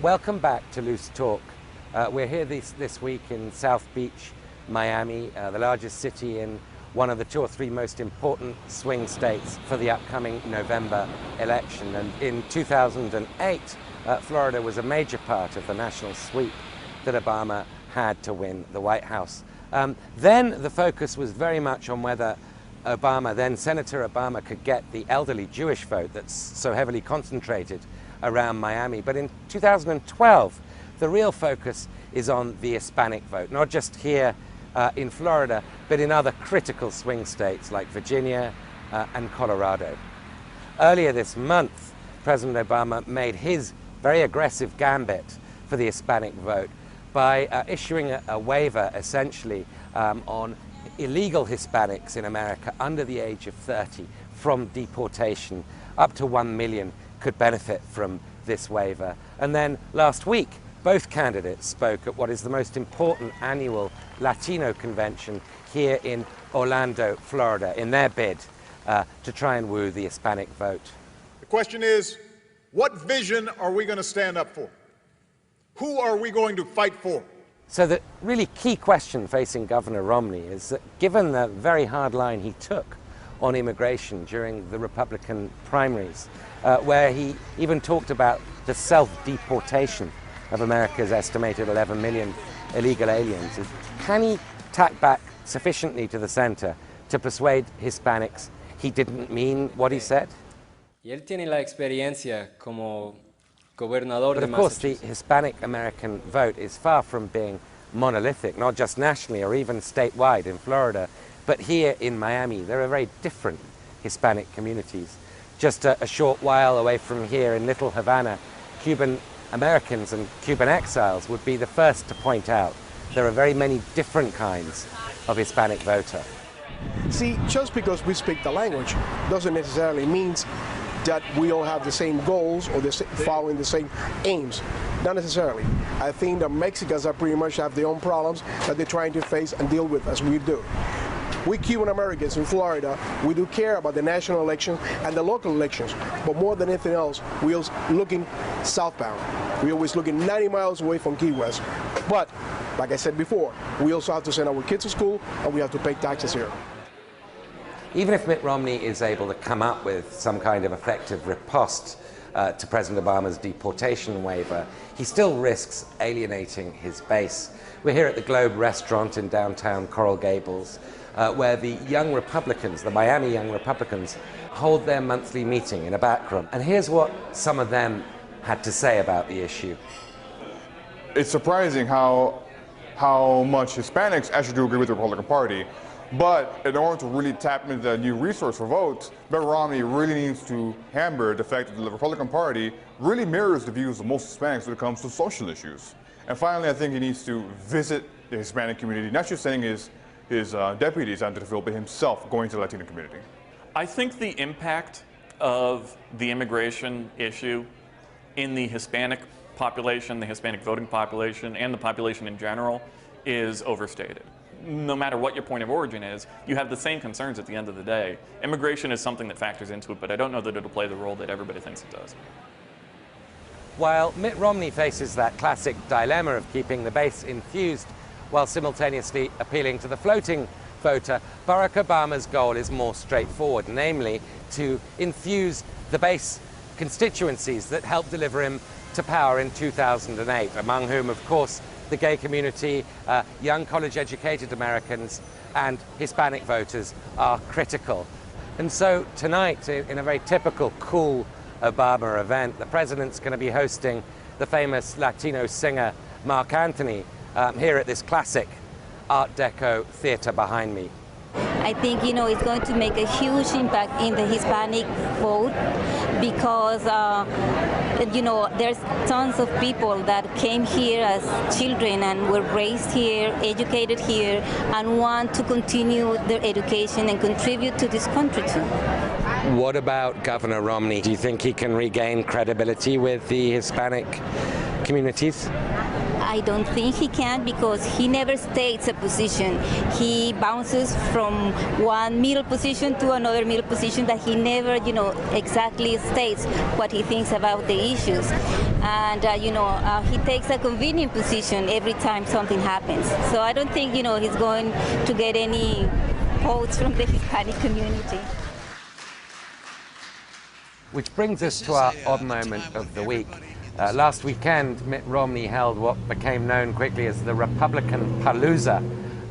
Welcome back to Loose Talk. We're here this week in South Beach, Miami, the largest city in one of the 2 or 3 most important swing states for the upcoming November election. And in 2008, Florida was a major part of the national sweep that Obama had to win the White House. Then the focus was very much on whether then Senator Obama, could get the elderly Jewish vote that's so heavily concentrated around Miami. But in 2012, the real focus is on the Hispanic vote, not just here in Florida, but in other critical swing states like Virginia and Colorado. Earlier this month, President Obama made his very aggressive gambit for the Hispanic vote by issuing a waiver, essentially, on illegal Hispanics in America under the age of 30 from deportation. Up to 1 million could benefit from this waiver. And then last week, both candidates spoke at what is the most important annual Latino convention here in Orlando, Florida, in their bid to try and woo the Hispanic vote. The question is, what vision are we going to stand up for? Who are we going to fight for? So the really key question facing Governor Romney is that, given the very hard line he took on immigration during the Republican primaries, where he even talked about the self-deportation of America's estimated 11 million illegal aliens, can he tack back sufficiently to the center to persuade Hispanics he didn't mean what he said? Y él tiene la experiencia como gobernador But of course, the Hispanic American vote is far from being monolithic, not just nationally or even statewide in Florida, but here in Miami. There are very different Hispanic communities. Just a short while away from here in Little Havana, Cuban Americans and Cuban exiles would be the first to point out there are very many different kinds of Hispanic voter. See, just because we speak the language doesn't necessarily mean that we all have the same goals or following the same aims. Not necessarily. I think that Mexicans are pretty much have their own problems that they're trying to face and deal with, as we do. We Cuban Americans in Florida, we do care about the national elections and the local elections, but more than anything else, we're looking southbound. We're always looking 90 miles away from Key West. But, like I said before, we also have to send our kids to school and we have to pay taxes here. Even if Mitt Romney is able to come up with some kind of effective riposte to President Obama's deportation waiver, he still risks alienating his base. We're here at the Globe restaurant in downtown Coral Gables, where the Young Republicans, the Miami Young Republicans, hold their monthly meeting in a back room. And here's what some of them had to say about the issue. It's surprising how much Hispanics actually do agree with the Republican Party. But in order to really tap into that new resource for votes, Mitt Romney really needs to hammer the fact that the Republican Party really mirrors the views of most Hispanics when it comes to social issues. And finally, I think he needs to visit the Hispanic community, not just sending his deputies out to the field, but himself going to the Latino community. I think the impact of the immigration issue in the Hispanic population, the Hispanic voting population, and the population in general is overstated. No matter what your point of origin is, you have the same concerns at the end of the day. Immigration is something that factors into it, but I don't know that it'll play the role that everybody thinks it does. While Mitt Romney faces that classic dilemma of keeping the base enthused while simultaneously appealing to the floating voter, Barack Obama's goal is more straightforward, namely to enthuse the base constituencies that helped deliver him to power in 2008, among whom, of course, the gay community, young college-educated Americans, and Hispanic voters are critical. And so tonight, in a very typical cool Obama event, the president's going to be hosting the famous Latino singer Mark Anthony here at this classic Art Deco theater behind me. I think, it's going to make a huge impact in the Hispanic vote because, there's tons of people that came here as children and were raised here, educated here, and want to continue their education and contribute to this country too. What about Governor Romney? Do you think he can regain credibility with the Hispanic communities? I don't think he can because he never states a position. He bounces from one middle position to another middle position that he never, exactly states what he thinks about the issues. and he takes a convenient position every time something happens. So I don't think he's going to get any votes from the Hispanic community. Which brings us to our odd moment of the week. Last weekend, Mitt Romney held what became known quickly as the Republican Palooza,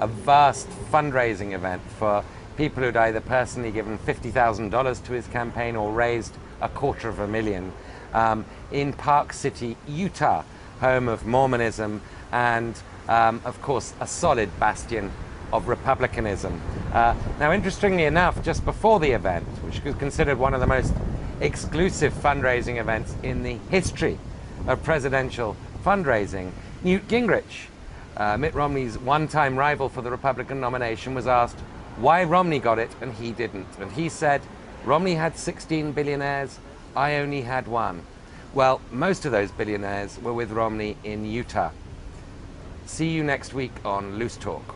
a vast fundraising event for people who'd either personally given $50,000 to his campaign or raised $250,000 in Park City, Utah, home of Mormonism and, of course, a solid bastion of Republicanism. Now, interestingly enough, just before the event, which was considered one of the most exclusive fundraising events in the history of presidential fundraising, Newt Gingrich, Mitt Romney's one-time rival for the Republican nomination, was asked why Romney got it and he didn't. And he said, Romney had 16 billionaires, I only had one. Well, most of those billionaires were with Romney in Utah. See you next week on Loose Talk.